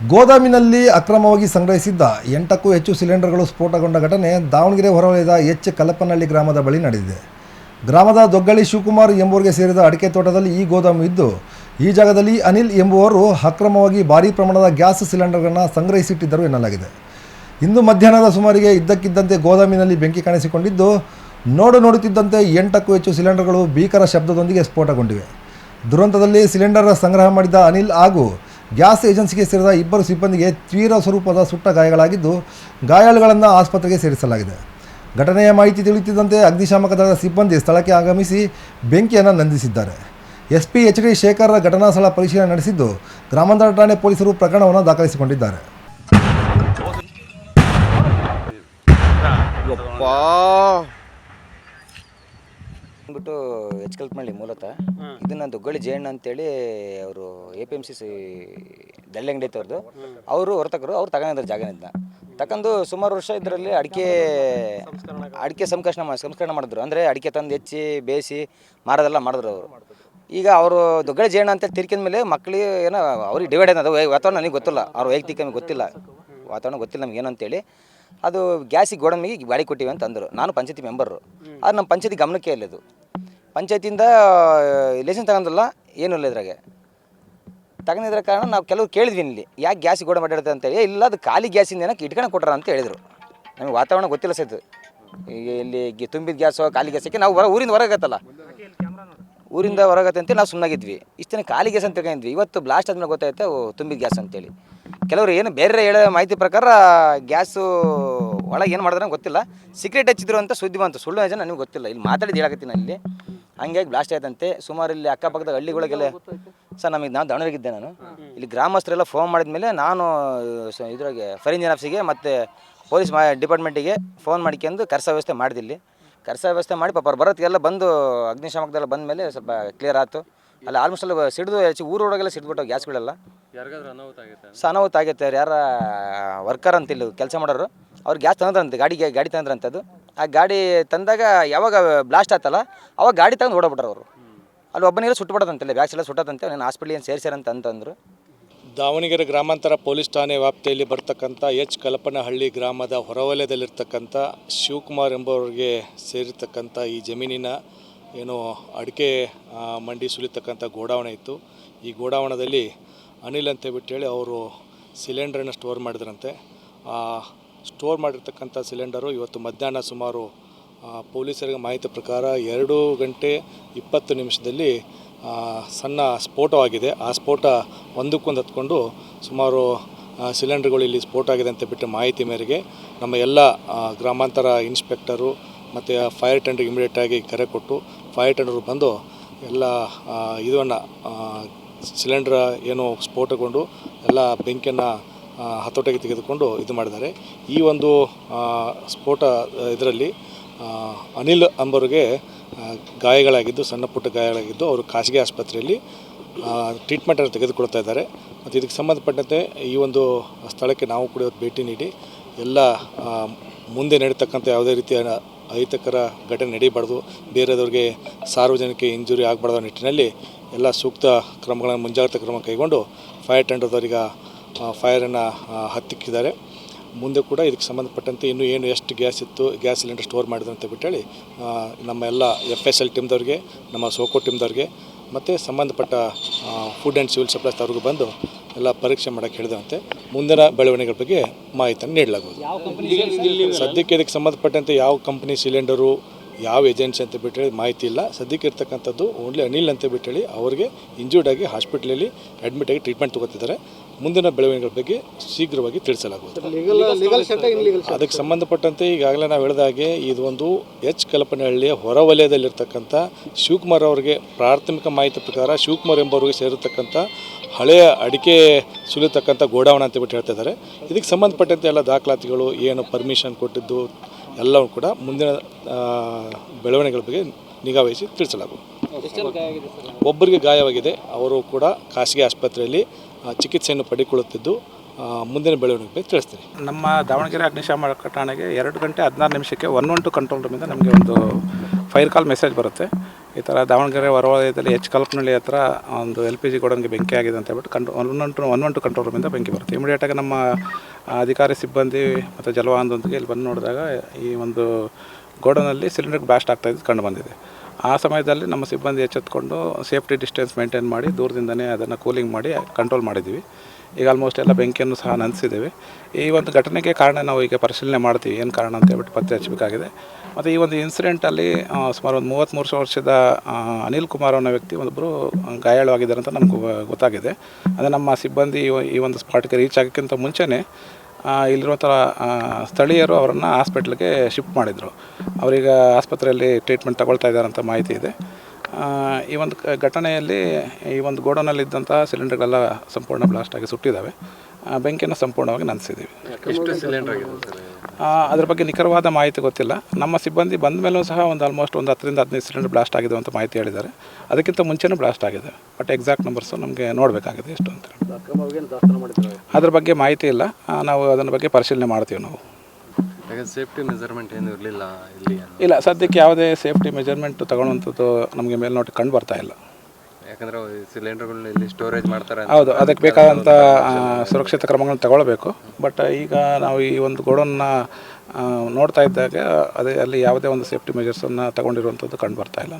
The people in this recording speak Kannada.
ಗೋದಾಮಿನಲ್ಲಿ ಅಕ್ರಮವಾಗಿ ಸಂಗ್ರಹಿಸಿದ್ದ 8ಕ್ಕೂ ಹೆಚ್ಚು ಸಿಲಿಂಡರ್ಗಳು ಸ್ಫೋಟಗೊಂಡ ಘಟನೆ ದಾವಣಗೆರೆ ಹೊರವಲಯದ ಎಚ್ ಕಲ್ಲಪ್ಪನಹಳ್ಳಿ ಗ್ರಾಮದ ಬಳಿ ನಡೆದಿದೆ. ಗ್ರಾಮದ ದೊಗ್ಗಳಿ ಶಿವಕುಮಾರ್ ಎಂಬುವರಿಗೆ ಸೇರಿದ ಅಡಿಕೆ ತೋಟದಲ್ಲಿ ಈ ಗೋದಾಮು ಇದ್ದು, ಈ ಜಾಗದಲ್ಲಿ ಅನಿಲ್ ಎಂಬುವರು ಅಕ್ರಮವಾಗಿ ಭಾರೀ ಪ್ರಮಾಣದ ಗ್ಯಾಸ್ ಸಿಲಿಂಡರ್ಗಳನ್ನು ಸಂಗ್ರಹಿಸಿಟ್ಟಿದ್ದರು ಎನ್ನಲಾಗಿದೆ. ಇಂದು ಮಧ್ಯಾಹ್ನದ ಸುಮಾರಿಗೆ ಇದ್ದಕ್ಕಿದ್ದಂತೆ ಗೋದಾಮಿನಲ್ಲಿ ಬೆಂಕಿ ಕಾಣಿಸಿಕೊಂಡಿದ್ದು, ನೋಡುತ್ತಿದ್ದಂತೆ 8ಕ್ಕೂ ಹೆಚ್ಚು ಸಿಲಿಂಡರ್ಗಳು ಭೀಕರ ಶಬ್ದದೊಂದಿಗೆ ಸ್ಫೋಟಗೊಂಡಿವೆ. ದುರಂತದಲ್ಲಿ ಸಿಲಿಂಡರ್ ಸಂಗ್ರಹ ಮಾಡಿದ ಅನಿಲ್ ಹಾಗೂ ಗ್ಯಾಸ್ ಏಜೆನ್ಸಿಗೆ ಸೇರಿದ 2 ಸಿಬ್ಬಂದಿಗೆ ತೀವ್ರ ಸ್ವರೂಪದ ಸುಟ್ಟ ಗಾಯಗಳಾಗಿದ್ದು, ಗಾಯಾಳುಗಳನ್ನು ಆಸ್ಪತ್ರೆಗೆ ಸೇರಿಸಲಾಗಿದೆ. ಘಟನೆಯ ಮಾಹಿತಿ ತಿಳಿಯುತ್ತಿದ್ದಂತೆ ಅಗ್ನಿಶಾಮಕ ದಳದ ಸಿಬ್ಬಂದಿ ಸ್ಥಳಕ್ಕೆ ಆಗಮಿಸಿ ಬೆಂಕಿಯನ್ನು ನಂದಿಸಿದ್ದಾರೆ. SP H D. ಶೇಖರ್ ಘಟನಾ ಸ್ಥಳ ಪರಿಶೀಲನೆ ನಡೆಸಿದ್ದು, ಗ್ರಾಮಾಂತರ ಠಾಣೆ ಪೊಲೀಸರು ಪ್ರಕರಣವನ್ನು ದಾಖಲಿಸಿಕೊಂಡಿದ್ದಾರೆ. ಅಂದ್ಬಿಟ್ಟು ಎಚ್ ಕಲ್ಪನಹಳ್ಳಿ ಮೂಲತಃ ಇದನ್ನ ದೊಗ್ಗಳಿ ಜಯಣ್ಣ ಅಂತೇಳಿ ಅವರು APMC ದಳ್ಳಿ ಅಂಗಡಿ ಐತೆ ಅವ್ರದ್ದು. ಅವರು ಹೊರತಕರು ಅವ್ರು ತಗೊಂಡಿದ್ದಾರೆ ಜಾಗನಿಂದ ತಗೊಂಡು ಸುಮಾರು ವರ್ಷ ಇದರಲ್ಲಿ ಅಡಿಕೆ ಸಂಸ್ಕರಣೆ ಮಾಡಿದ್ರು. ಅಂದರೆ ಅಡಿಕೆ ತಂದು ಹೆಚ್ಚಿ ಬೇಯಿಸಿ ಮಾರೋದೆಲ್ಲ ಮಾಡಿದ್ರು ಅವರು. ಈಗ ಅವರು ದೊಗ್ಗಳಿ ಜಯಣ್ಣ ಅಂತ ತಿರ್ಕಿದ ಮೇಲೆ ಮಕ್ಕಳಿಗೆ ಏನೋ ಅವ್ರಿಗೆ ಡಿವೈಡ್ ಅನ್ನೋದು ವಾತಾವರಣ ನನಗೆ ಗೊತ್ತಿಲ್ಲ, ಅವ್ರ ವೈಯಕ್ತಿಕ ನಮಗೆ ಗೊತ್ತಿಲ್ಲ, ವಾತಾವರಣ ಗೊತ್ತಿಲ್ಲ ನಮ್ಗೆ ಏನಂತೇಳಿ. ಅದು ಗ್ಯಾಸಿಗೆ ಗೋಡಂಬಿಗೆ ಗಾಡಿ ಕೊಟ್ಟಿವಿ ಅಂತ ಅಂದರು. ನಾನು ಪಂಚಾಯತಿ ಮೆಂಬರು. ಅದು ನಮ್ಮ ಪಂಚಾಯತಿ ಗಮನಕ್ಕೆ ಇಲ್ಲದು. ಪಂಚಾಯತಿಯಿಂದ ಲೈಸೆನ್ಸ್ ತಗೊಂಡಿಲ್ಲ, ಏನೂ ಇಲ್ಲ ಇದ್ರಾಗೆ. ತಗೊಂಡಿದ್ರ ಕಾರಣ ನಾವು ಕೆಲವ್ರು ಕೇಳಿದ್ವಿ ಇಲ್ಲಿ, ಯಾಕೆ ಗ್ಯಾಸಿಗೆ ಗೋಡಂಬಿ ಅಡ್ಡಾಡುತ್ತೆ ಅಂತೇಳಿ. ಇಲ್ಲ, ಅದು ಖಾಲಿ ಗ್ಯಾಸಿಂದ ಏನಕ್ಕೆ ಇಟ್ಕೊಂಡು ಕೊಟ್ಟಾರ ಅಂತ ಹೇಳಿದರು. ನಮಗೆ ವಾತಾವರಣ ಗೊತ್ತಿಲ್ಲ ಸಹಿತ. ಈಗ ಇಲ್ಲಿ ತುಂಬಿದ ಗ್ಯಾಸು ಖಾಲಿ ಗ್ಯಾಸಕ್ಕೆ ನಾವು ಊರಿಂದ ಹೊರಗತ್ತಲ್ಲ, ಊರಿಂದ ಹೊರಗತ್ತೆ ಅಂತೇಳಿ ನಾವು ಸುಮ್ಮನಾಗಿದ್ವಿ. ಇಷ್ಟೇ ಖಾಲಿ ಗ್ಯಾಸ್ ಅಂತ ತಿಳ್ಕೊಂಡಿದ್ವಿ. ಇವತ್ತು ಬ್ಲಾಸ್ಟ್ ಆದ್ಮೇಲೆ ಗೊತ್ತಾಯ್ತು ತುಂಬಿದ ಗ್ಯಾಸ್ ಅಂತೇಳಿ. ಕೆಲವರು ಏನು ಬೇರೆ ಹೇಳೋ ಮಾಹಿತಿ ಪ್ರಕಾರ ಗ್ಯಾಸು ಒಳಗೆ ಏನು ಮಾಡಿದ್ರೆ ಗೊತ್ತಿಲ್ಲ, ಸೀಕ್ರೆಟ್ ಹಚ್ಚಿದ್ರು ಅಂತ ಸುದ್ದಿ ಬಂತು. ಸುಳ್ಳು ನಿಜ ನನಗೆ ಗೊತ್ತಿಲ್ಲ, ಇಲ್ಲಿ ಮಾತಾಡಿದ್ದು ಹೇಳಕತ್ತೀನಿ ಅಲ್ಲಿ. ಹಂಗಾಗಿ ಬ್ಲಾಸ್ಟ್ ಆಯ್ತಂತೆ. ಸುಮಾರು ಇಲ್ಲಿ ಅಕ್ಕಪಕ್ಕದ ಹಳ್ಳಿಗಳಿಗೆಲ್ಲ ಸರ್ ನಮಗೆ ನಾನು ದಾವಣಗೆರೆಗಿದ್ದೆ. ನಾನು ಇಲ್ಲಿ ಗ್ರಾಮಸ್ಥರೆಲ್ಲ ಫೋನ್ ಮಾಡಿದ್ಮೇಲೆ ನಾನು ಇದ್ರಾಗೆ ಫೈರ್ ಇಂಜಿನ್ ಆಫೀಸಿಗೆ ಮತ್ತು ಪೊಲೀಸ್ ಡಿಪಾರ್ಟ್ಮೆಂಟಿಗೆ ಫೋನ್ ಮಾಡ್ಕೊಂಡು ಕರ್ಸ ವ್ಯವಸ್ಥೆ ಮಾಡಿದಿಲ್ಲಿ. ಕರ್ಸ ವ್ಯವಸ್ಥೆ ಮಾಡಿ ಪಾಪ ಅವ್ರು ಬರೋದಕ್ಕೆಲ್ಲ ಬಂದು ಅಗ್ನಿಶಾಮಕದೆಲ್ಲ ಬಂದ ಮೇಲೆ ಸ್ವಲ್ಪ ಕ್ಲಿಯರ್ ಆಯಿತು. ಅಲ್ಲಿ ಆಲ್ಮೋಸ್ಟ್ ಎಲ್ಲ ಸಿಡಿದು ಊರೊಳಗೆಲ್ಲ ಸಿಡ್ಬಿಟ್ಟು ಗ್ಯಾಸ್ಗಳೆಲ್ಲ ಅನಾಹುತ ಆಗೈತೆ. ಯಾರ ವರ್ಕರ್ ಅಂತ ಇಲ್ಲಿ ಕೆಲಸ ಮಾಡೋರು ಅವ್ರು ಗ್ಯಾಸ್ ತಂದ್ರಂತೆ, ಗಾಡಿ ತಂದ್ರಂಥದ್ದು. ಆ ಗಾಡಿ ತಂದಾಗ ಯಾವಾಗ ಬ್ಲಾಸ್ಟ್ ಆಯ್ತಲ್ಲ ಅವಾಗ ಗಾಡಿ ತಗೊಂಡು ಓಡೋಗ್ಬಿಟ್ರು ಅವರು. ಅಲ್ಲಿ ಒಬ್ಬನಿಗೆಲ್ಲ ಸುಟ್ಟುಬಿಡೋದಂತೆಲ್ಲ, ಬ್ಯಾಗ್ಸ್ ಎಲ್ಲ ಸುಟ್ಟದಂತೆ. ನಾನು ಹಾಸ್ಪಿಟ್ಲಿಗೆ ಸೇರಿಸ್ಯಾರಂತ ಅಂತಂದರು. ದಾವಣಗೆರೆ ಗ್ರಾಮಾಂತರ ಪೊಲೀಸ್ ಠಾಣೆ ವ್ಯಾಪ್ತಿಯಲ್ಲಿ ಬರ್ತಕ್ಕಂಥ ಎಚ್ ಕಲ್ಲಪ್ಪನಹಳ್ಳಿ ಗ್ರಾಮದ ಹೊರವಲಯದಲ್ಲಿರ್ತಕ್ಕಂಥ ಶಿವಕುಮಾರ್ ಎಂಬುವರಿಗೆ ಸೇರಿರ್ತಕ್ಕಂಥ ಈ ಜಮೀನಿನ ಏನು ಅಡಿಕೆ ಮಂಡಿ ಸುಲಿತಕ್ಕಂಥ ಗೋಡಾವಣೆ ಇತ್ತು. ಈ ಗೋಡಾವಣದಲ್ಲಿ ಅನಿಲ್ ಅಂತ ಹೇಳಿ ಅವರು ಸಿಲಿಂಡ್ರನ್ನು ಸ್ಟೋರ್ ಮಾಡಿದ್ರಂತೆ. ಸ್ಟೋರ್ ಮಾಡಿರ್ತಕ್ಕಂಥ ಸಿಲಿಂಡರು ಇವತ್ತು ಮಧ್ಯಾಹ್ನ ಸುಮಾರು ಪೊಲೀಸರಿಗೆ ಮಾಹಿತಿ ಪ್ರಕಾರ 2 ಗಂಟೆ 20 ನಿಮಿಷದಲ್ಲಿ ಸಣ್ಣ ಸ್ಫೋಟವಾಗಿದೆ. ಆ ಸ್ಫೋಟ ಒಂದಕ್ಕೊಂದು ಹತ್ಕೊಂಡು ಸುಮಾರು ಸಿಲಿಂಡರ್ಗಳು ಇಲ್ಲಿ ಸ್ಫೋಟ ಆಗಿದೆ ಅಂತ ಬಿಟ್ಟು ಮಾಹಿತಿ ಮೇರೆಗೆ ನಮ್ಮ ಎಲ್ಲ ಗ್ರಾಮಾಂತರ ಇನ್ಸ್ಪೆಕ್ಟರು ಮತ್ತು ಫೈರ್ ಟೆಂಡರ್ಗೆ ಇಮಿಡಿಯೇಟಾಗಿ ಕರೆ ಕೊಟ್ಟು ಫೈರ್ ಟೆಂಡರು ಬಂದು ಎಲ್ಲ ಇದನ್ನು ಸಿಲಿಂಡ್ರ್ ಏನು ಸ್ಫೋಟಗೊಂಡು ಎಲ್ಲ ಬೆಂಕಿಯನ್ನು ಹತೋಟಿಗೆ ತೆಗೆದುಕೊಂಡು ಇದು ಮಾಡಿದ್ದಾರೆ. ಈ ಒಂದು ಸ್ಫೋಟ ಇದರಲ್ಲಿ ಅನಿಲ್ ಎಂಬರಿಗೆ ಗಾಯಗಳಾಗಿದ್ದು, ಸಣ್ಣ ಪುಟ್ಟ ಗಾಯಗಳಾಗಿದ್ದು, ಅವರು ಖಾಸಗಿ ಆಸ್ಪತ್ರೆಯಲ್ಲಿ ಟ್ರೀಟ್ಮೆಂಟನ್ನು ತೆಗೆದುಕೊಳ್ತಾ ಇದ್ದಾರೆ. ಮತ್ತು ಇದಕ್ಕೆ ಸಂಬಂಧಪಟ್ಟಂತೆ ಈ ಒಂದು ಸ್ಥಳಕ್ಕೆ ನಾವು ಕೂಡ ಭೇಟಿ ನೀಡಿ ಎಲ್ಲ ಮುಂದೆ ನಡೀತಕ್ಕಂಥ ಯಾವುದೇ ರೀತಿಯ ಅಹಿತಕರ ಘಟನೆ ನಡೀಬಾರ್ದು, ಬೇರೆದವ್ರಿಗೆ ಸಾರ್ವಜನಿಕ ಇಂಜುರಿ ಆಗಬಾರ್ದು ನಿಟ್ಟಿನಲ್ಲಿ ಎಲ್ಲ ಸೂಕ್ತ ಕ್ರಮಗಳನ್ನು ಮುಂಜಾಗ್ರತಾ ಕ್ರಮ ಕೈಗೊಂಡು ಫೈರ್ ಟೆಂಡರ್ದವರಿಗೆ ಫೈರನ್ನು ಹತ್ತಿಕ್ಕಿದ್ದಾರೆ. ಮುಂದೆ ಕೂಡ ಇದಕ್ಕೆ ಸಂಬಂಧಪಟ್ಟಂತೆ ಇನ್ನೂ ಏನು ಎಷ್ಟು ಗ್ಯಾಸ್ ಇತ್ತು, ಗ್ಯಾಸ್ ಸಿಲಿಂಡರ್ ಸ್ಟೋರ್ ಮಾಡಿದ್ರು ಅಂತ ಬಿಟ್ಟೇಳಿ ನಮ್ಮ ಎಲ್ಲ FSL ಟೀಮ್ದವ್ರಿಗೆ, ನಮ್ಮ ಸೋಕೋ ಟೀಮ್ದವ್ರಿಗೆ ಮತ್ತು ಸಂಬಂಧಪಟ್ಟ ಫುಡ್ ಆ್ಯಂಡ್ ಸಿವಿಲ್ ಸಪ್ಲೈಸ್ ಅವ್ರಿಗೂ ಬಂದು ಎಲ್ಲ ಪರೀಕ್ಷೆ ಮಾಡೋಕ್ಕೆ ಹೇಳಿದಂತೆ ಮುಂದಿನ ಬೆಳವಣಿಗೆಗಳ ಬಗ್ಗೆ ಮಾಹಿತಿಯನ್ನು ನೀಡಲಾಗುವುದು. ಸದ್ಯಕ್ಕೆ ಇದಕ್ಕೆ ಸಂಬಂಧಪಟ್ಟಂತೆ ಯಾವ ಕಂಪ್ನಿ ಸಿಲಿಂಡರು, ಯಾವ ಏಜೆನ್ಸಿ ಅಂತ ಬಿಟ್ಟೇಳಿ ಮಾಹಿತಿ ಇಲ್ಲ. ಸದ್ಯಕ್ಕೆ ಇರ್ತಕ್ಕಂಥದ್ದು ಓನ್ಲಿ ಅನಿಲ್ ಅಂತ ಬಿಟ್ಟೇಳಿ ಅವರಿಗೆ ಇಂಜೂರ್ಡ್ ಆಗಿ ಹಾಸ್ಪಿಟ್ಲಲ್ಲಿ ಅಡ್ಮಿಟ್ ಆಗಿ ಟ್ರೀಟ್ಮೆಂಟ್ ತೊಗೋತಿದ್ದಾರೆ. ಮುಂದಿನ ಬೆಳವಣಿಗೆಗಳ ಬಗ್ಗೆ ಶೀಘ್ರವಾಗಿ ತಿಳಿಸಲಾಗುವುದು. ಅದಕ್ಕೆ ಸಂಬಂಧಪಟ್ಟಂತೆ ಈಗಾಗಲೇ ನಾವು ಹೇಳಿದ ಹಾಗೆ ಇದು ಒಂದು ಎಚ್ ಕಲ್ಲಪ್ಪನಹಳ್ಳಿಯ ಹೊರವಲಯದಲ್ಲಿರ್ತಕ್ಕಂಥ ಶಿವಕುಮಾರ್ ಅವರಿಗೆ ಪ್ರಾಥಮಿಕ ಮಾಹಿತಿ ಪ್ರಕಾರ ಶಿವಕುಮಾರ್ ಎಂಬವರಿಗೆ ಸೇರಿರ್ತಕ್ಕಂಥ ಹಳೆಯ ಅಡಿಕೆ ಸುಲಿತಕ್ಕಂಥ ಗೋಡಾವಣೆ ಅಂತ ಬಿಟ್ಟು ಹೇಳ್ತಾ ಇದ್ದಾರೆ. ಇದಕ್ಕೆ ಸಂಬಂಧಪಟ್ಟಂತೆ ಎಲ್ಲ ದಾಖಲಾತಿಗಳು ಏನು ಪರ್ಮಿಷನ್ ಕೊಟ್ಟಿದ್ದು ಎಲ್ಲವೂ ಕೂಡ ಮುಂದಿನ ಬೆಳವಣಿಗೆಗಳ ಬಗ್ಗೆ ನಿಗಾವಹಿಸಿ ತಿಳಿಸಲಾಗುವುದು. ಒಬ್ಬರಿಗೆ ಗಾಯವಾಗಿದೆ, ಅವರು ಕೂಡ ಖಾಸಗಿ ಆಸ್ಪತ್ರೆಯಲ್ಲಿ ಚಿಕಿತ್ಸೆಯನ್ನು ಪಡೆದುಕೊಳ್ಳುತ್ತಿದ್ದು ಮುಂದಿನ ಬೆಳವಣಿಗೆ ಬಗ್ಗೆ ತಿಳಿಸ್ತೀನಿ. ನಮ್ಮ ದಾವಣಗೆರೆ ಅಗ್ನಿಶಾಮಕ ಠಾಣೆಗೆ 2 ಗಂಟೆ 16 ನಿಮಿಷಕ್ಕೆ 112 ಕಂಟ್ರೋಲ್ ರೂಮಿಂದ ನಮಗೆ ಒಂದು ಫೈರ್ ಕಾಲ್ ಮೆಸೇಜ್ ಬರುತ್ತೆ, ಈ ಥರ ದಾವಣಗೆರೆ ಹೊರವಲಯದಲ್ಲಿ ಕಲ್ಪನಹಳ್ಳಿ ಹತ್ರ ಒಂದು LPG ಗೋಡನ್ಗೆ ಬೆಂಕಿ ಆಗಿದೆ ಅಂತ ಹೇಳ್ಬಿಟ್ಟು 112 ಕಂಟ್ರೋಲ್ ರೂಮಿಂದ ಬೆಂಕಿ ಬರುತ್ತೆ. ಇಮಿಡಿಯೇಟಾಗಿ ನಮ್ಮ ಅಧಿಕಾರಿ ಸಿಬ್ಬಂದಿ ಮತ್ತು ಜಲವಾಹನದೊಂದಿಗೆ ಇಲ್ಲಿ ಬಂದು ನೋಡಿದಾಗ ಈ ಒಂದು ಗೋಡನಲ್ಲಿ ಸಿಲಿಂಡರ್ ಬ್ಲಾಸ್ಟ್ ಆಗ್ತಾಯಿದ್ದು ಕಂಡು ಬಂದಿದೆ. ಆ ಸಮಯದಲ್ಲಿ ನಮ್ಮ ಸಿಬ್ಬಂದಿ ಎಚ್ಚೆತ್ಕೊಂಡು ಸೇಫ್ಟಿ ಡಿಸ್ಟೆನ್ಸ್ ಮೇಂಟೈನ್ ಮಾಡಿ ದೂರದಿಂದನೇ ಅದನ್ನು ಕೂಲಿಂಗ್ ಮಾಡಿ ಕಂಟ್ರೋಲ್ ಮಾಡಿದ್ದೀವಿ. ಈಗ ಆಲ್ಮೋಸ್ಟ್ ಎಲ್ಲ ಬೆಂಕಿಯನ್ನು ಸಹ ನಂದಿಸಿದ್ದೇವೆ. ಈ ಒಂದು ಘಟನೆಗೆ ಕಾರಣ ನಾವು ಈಗ ಪರಿಶೀಲನೆ ಮಾಡ್ತೀವಿ, ಏನು ಕಾರಣ ಅಂತ ಹೇಳ್ಬಿಟ್ಟು ಪತ್ತೆ ಹಚ್ಚಬೇಕಾಗಿದೆ. ಮತ್ತು ಈ ಒಂದು ಇನ್ಸಿಡೆಂಟಲ್ಲಿ ಸುಮಾರು ಒಂದು 33 ವರ್ಷದ ಅನಿಲ್ ಕುಮಾರ್ ಅನ್ನೋ ವ್ಯಕ್ತಿ ಒಬ್ಬರು ಗಾಯಾಳವಾಗಿದ್ದಾರೆ ಅಂತ ನಮಗೂ ಗೊತ್ತಾಗಿದೆ. ಅದೇ ನಮ್ಮ ಸಿಬ್ಬಂದಿ ಈ ಒಂದು ಸ್ಪಾಟ್ಗೆ ರೀಚ್ ಆಗೋಕ್ಕಿಂತ ಮುಂಚೆನೇ ಇಲ್ಲಿರುವಂಥ ಸ್ಥಳೀಯರು ಅವರನ್ನು ಹಾಸ್ಪಿಟ್ಲಿಗೆ ಶಿಫ್ಟ್ ಮಾಡಿದರು. ಅವರೀಗ ಆಸ್ಪತ್ರೆಯಲ್ಲಿ ಟ್ರೀಟ್ಮೆಂಟ್ ತಗೊಳ್ತಾ ಇದ್ದಾರೆ ಅಂತ ಮಾಹಿತಿ ಇದೆ. ಈ ಒಂದು ಘಟನೆಯಲ್ಲಿ ಈ ಒಂದು ಗೋಡೌನಲ್ಲಿದ್ದಂಥ ಸಿಲಿಂಡರ್ಗಳೆಲ್ಲ ಸಂಪೂರ್ಣ ಬ್ಲಾಸ್ಟ್ ಆಗಿ ಸುಟ್ಟಿದ್ದಾವೆ. ಬೆಂಕಿಯನ್ನು ಸಂಪೂರ್ಣವಾಗಿ ನಂದಿಸಿದ್ದೀವಿ. ಎಷ್ಟು ಸಿಲಿಂಡರ್ ಆಗಿದೆ ಸರ್? ಅದ್ರ ಬಗ್ಗೆ ನಿಖರವಾದ ಮಾಹಿತಿ ಗೊತ್ತಿಲ್ಲ. ನಮ್ಮ ಸಿಬ್ಬಂದಿ ಬಂದ ಮೇಲೂ ಸಹ ಒಂದು ಆಲ್ಮೋಸ್ಟ್ ಒಂದು 10ರಿಂದ 15 ಸಿಲಿಂಡರ್ ಬ್ಲಾಸ್ಟ್ ಆಗಿದೆ ಅಂತ ಮಾಹಿತಿ ಹೇಳಿದ್ದಾರೆ. ಅದಕ್ಕಿಂತ ಮುಂಚೆನೂ ಬ್ಲಾಸ್ಟ್ ಆಗಿದೆ, ಬಟ್ ಎಕ್ಸಾಕ್ಟ್ ನಂಬರ್ಸು ನಮಗೆ ನೋಡಬೇಕಾಗಿದೆ ಎಷ್ಟು ಅಂತ. ಅದ್ರ ಬಗ್ಗೆ ಮಾಹಿತಿ ಇಲ್ಲ, ನಾವು ಅದರ ಬಗ್ಗೆ ಪರಿಶೀಲನೆ ಮಾಡ್ತೀವಿ ನಾವು. ಸೇಫ್ಟಿ ಮೆಜರ್ಮೆಂಟ್ ಏನು ಇರಲಿಲ್ಲ ಇಲ್ಲಿ? ಇಲ್ಲ, ಸದ್ಯಕ್ಕೆ ಯಾವುದೇ ಸೇಫ್ಟಿ ಮೆಜರ್ಮೆಂಟ್ ತಗೊಳ್ಳುವಂಥದ್ದು ನಮಗೆ ಮೇಲ್ನೋಟ ಕಂಡು ಬರ್ತಾ ಇಲ್ಲ. ಯಾಕಂದರೆ ಸಿಲಿಂಡರ್ಗಳನ್ನ ಇಲ್ಲಿ ಸ್ಟೋರೇಜ್ ಮಾಡ್ತಾರೆ. ಹೌದು, ಅದಕ್ಕೆ ಬೇಕಾದಂಥ ಸುರಕ್ಷಿತ ಕ್ರಮಗಳನ್ನು ತಗೊಳ್ಬೇಕು. ಬಟ್ ಈಗ ನಾವು ಈ ಒಂದು ಗೋಡನ್ನ ನೋಡ್ತಾ ಇದ್ದಾಗ ಅಲ್ಲಿ ಯಾವುದೇ ಒಂದು ಸೇಫ್ಟಿ ಮೆಜರ್ಸನ್ನು ತಗೊಂಡಿರುವಂಥದ್ದು ಕಂಡು ಬರ್ತಾ ಇಲ್ಲ.